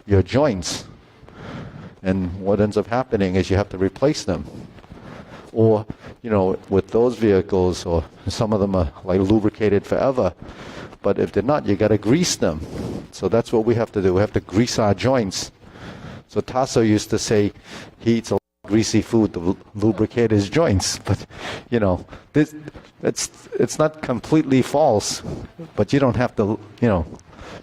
your joints. And what ends up happening is you have to replace them. Or, with those vehicles, or some of them are like lubricated forever. But if they're not, you got to grease them. So that's what we have to do. We have to grease our joints. So Tasso used to say he eats a lot of greasy food to lubricate his joints. But, it's not completely false. But you don't have to, you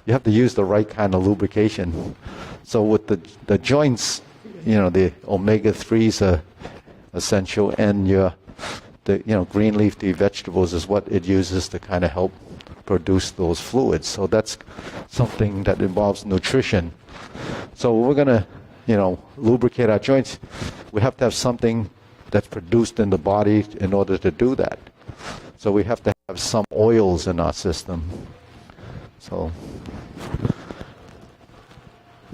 have to use the right kind of lubrication. So with the joints, the omega-3s are essential, and the green leafy vegetables is what it uses to kind of help produce those fluids. So that's something that involves nutrition. So we're going to, lubricate our joints. We have to have something that's produced in the body in order to do that. So we have to have some oils in our system. So,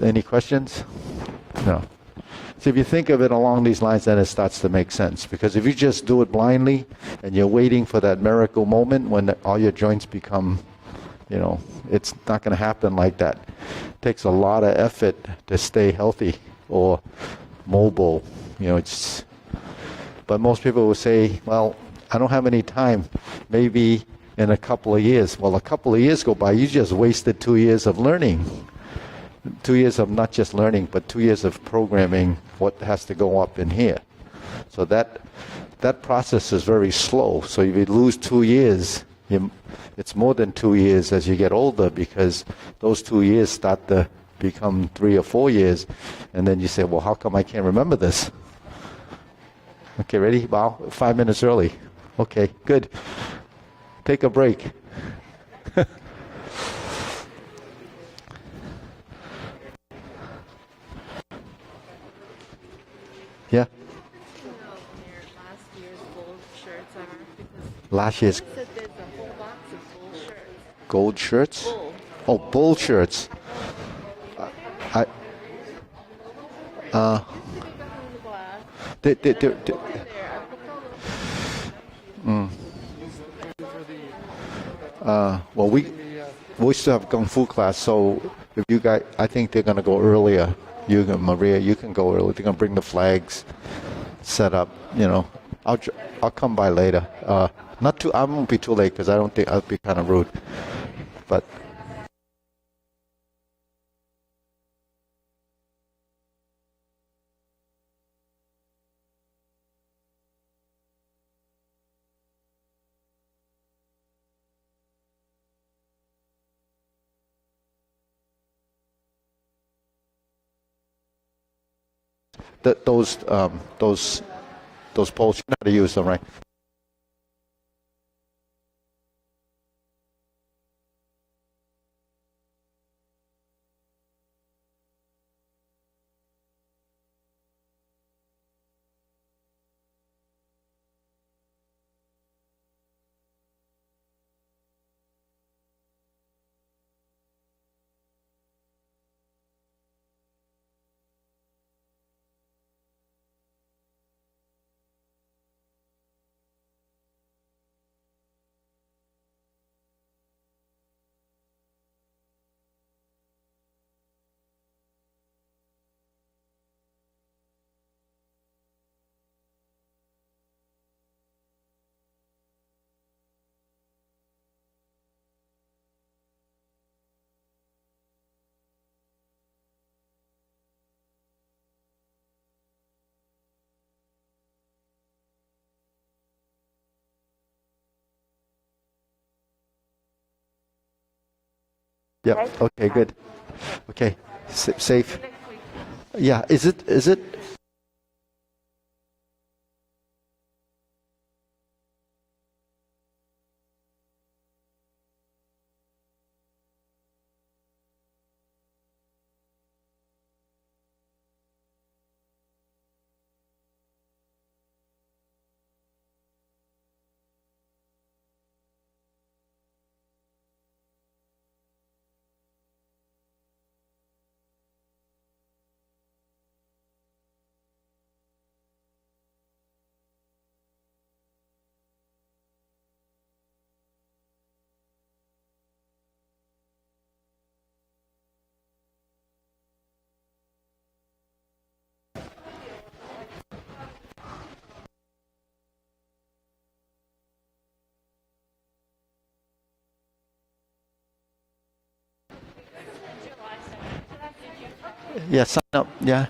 any questions? No. So if you think of it along these lines, then it starts to make sense. Because if you just do it blindly and you're waiting for that miracle moment when all your joints become, it's not going to happen like that. It takes a lot of effort to stay healthy or mobile. But most people will say, well, I don't have any time. Maybe in a couple of years. Well, a couple of years go by, you just wasted 2 years of learning. 2 years of not just learning, but 2 years of programming what has to go up in here. So that process is very slow. So if you lose 2 years, it's more than 2 years as you get older, because those 2 years start to become 3 or 4 years. And then you say, well, how come I can't remember this? Okay, ready? Wow, 5 minutes early. Okay, good. Take a break. Yeah. Last year's gold shirts are because Last year's there's a whole box of gold shirts. gold shirts? Bull. Oh, bull shirts. I. They, There, I put all the well, we still have Kung Fu class, so if you guys, I think they're gonna go earlier. Maria, you can go early. They're gonna bring the flags, set up. I'll come by later. Not too. I won't be too late because I don't think I'll be kind of rude. But those poles, you know how to use them, right? Yep. Okay. Good. Okay. Safe. Yeah. Is it? Yeah. Sign up. Yeah.